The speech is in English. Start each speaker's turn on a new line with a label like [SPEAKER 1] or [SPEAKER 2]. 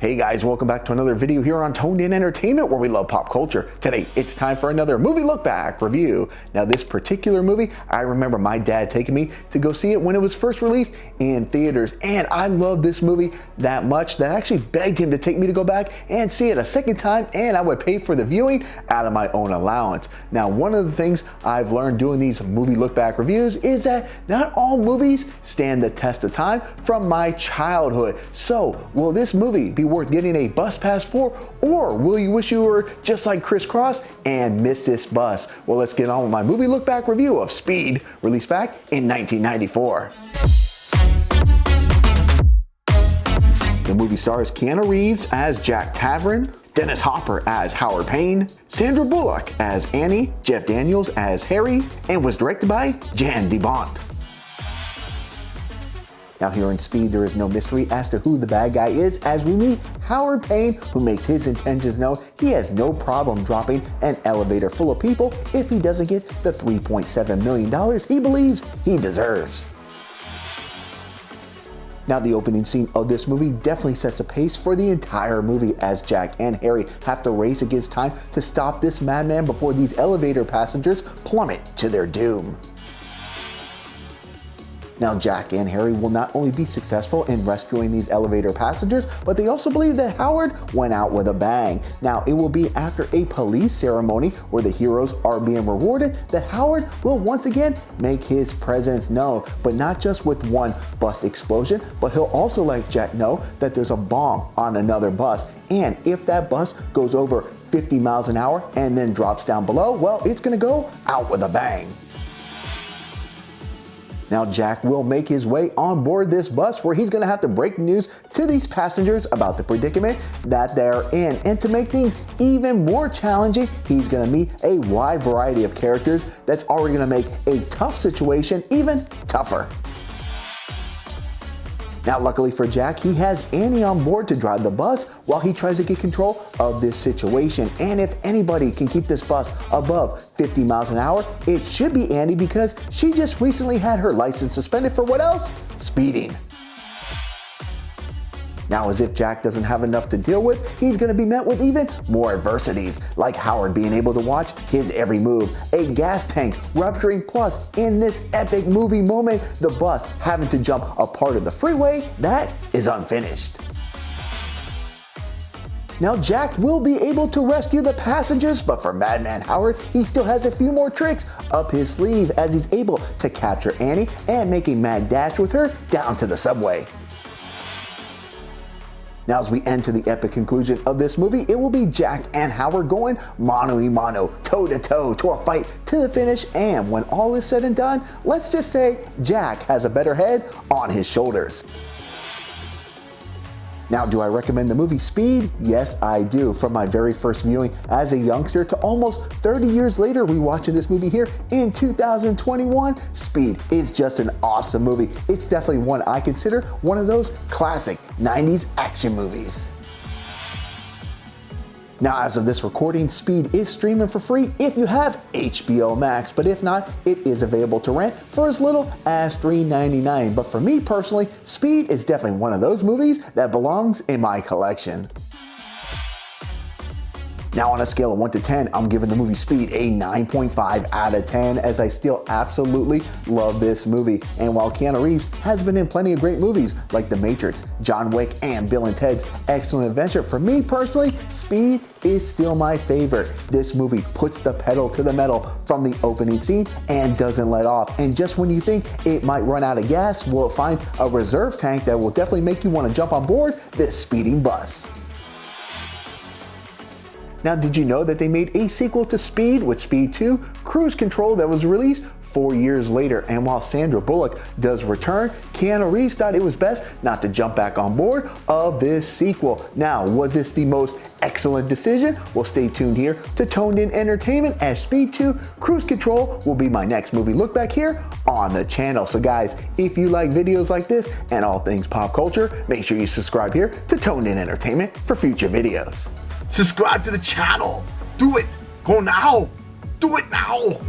[SPEAKER 1] Hey guys, welcome back to another video here on Toned In Entertainment, where we love pop culture. Today, it's time for another movie look back review. Now this particular movie, I remember my dad taking me to go see it when it was first released in theaters, and I love this movie that much that I actually begged him to take me to go back and see it a second time, and I would pay for the viewing out of my own allowance. Now one of the things I've learned doing these movie look back reviews is that not all movies stand the test of time from my childhood. So will this movie be worth getting a bus pass for, or will you wish you were just like Kriss Kross and miss this bus? Well, let's get on with my movie look back review of Speed, released back in 1994. The movie stars Keanu Reeves as Jack Traven, Dennis Hopper as Howard Payne, Sandra Bullock as Annie, Jeff Daniels as Harry, and was directed by Jan de Bont. Now here in Speed, there is no mystery as to who the bad guy is, as we meet Howard Payne, who makes his intentions known. He has no problem dropping an elevator full of people if he doesn't get the $3.7 million he believes he deserves. Now the opening scene of this movie definitely sets a pace for the entire movie, as Jack and Harry have to race against time to stop this madman before these elevator passengers plummet to their doom. Now Jack and Harry will not only be successful in rescuing these elevator passengers, but they also believe that Howard went out with a bang. Now it will be after a police ceremony where the heroes are being rewarded that Howard will once again make his presence known, but not just with one bus explosion, but he'll also let Jack know that there's a bomb on another bus, and if that bus goes over 50 miles an hour and then drops down below, well, it's gonna go out with a bang. Now Jack will make his way on board this bus, where he's gonna have to break news to these passengers about the predicament that they're in. And to make things even more challenging, he's gonna meet a wide variety of characters that's already gonna make a tough situation even tougher. Now luckily for Jack, he has Annie on board to drive the bus while he tries to get control of this situation. And if anybody can keep this bus above 50 miles an hour, it should be Annie, because she just recently had her license suspended for what else? Speeding. Now, as if Jack doesn't have enough to deal with, he's going to be met with even more adversities, like Howard being able to watch his every move, a gas tank rupturing, plus in this epic movie moment, the bus having to jump a part of the freeway that is unfinished. Now Jack will be able to rescue the passengers, but for Madman Howard, he still has a few more tricks up his sleeve, as he's able to capture Annie and make a mad dash with her down to the subway. Now as we enter the epic conclusion of this movie, it will be Jack and Howard going mano-a-mano, toe-to-toe, to a fight to the finish, and when all is said and done, let's just say Jack has a better head on his shoulders. Now, do I recommend the movie Speed? Yes, I do. From my very first viewing as a youngster to almost 30 years later rewatching this movie here in 2021, Speed is just an awesome movie. It's definitely one I consider one of those classic 90s action movies. Now, as of this recording, Speed is streaming for free if you have HBO Max, but if not, it is available to rent for as little as $3.99. But for me personally, Speed is definitely one of those movies that belongs in my collection. Now on a scale of 1 to 10, I'm giving the movie Speed a 9.5 out of 10, as I still absolutely love this movie. And while Keanu Reeves has been in plenty of great movies like The Matrix, John Wick, and Bill and Ted's Excellent Adventure, for me personally, Speed is still my favorite. This movie puts the pedal to the metal from the opening scene and doesn't let off. And just when you think it might run out of gas, well, it finds a reserve tank that will definitely make you want to jump on board this speeding bus. Now, did you know that they made a sequel to Speed with Speed 2, Cruise Control, that was released 4 years later? And while Sandra Bullock does return, Keanu Reeves thought it was best not to jump back on board of this sequel. Now, was this the most excellent decision? Well, stay tuned here to Toned In Entertainment, as Speed 2, Cruise Control will be my next movie look back here on the channel. So guys, if you like videos like this and all things pop culture, make sure you subscribe here to Toned In Entertainment for future videos.
[SPEAKER 2] Subscribe to the channel. Do it. Go now. Do it now.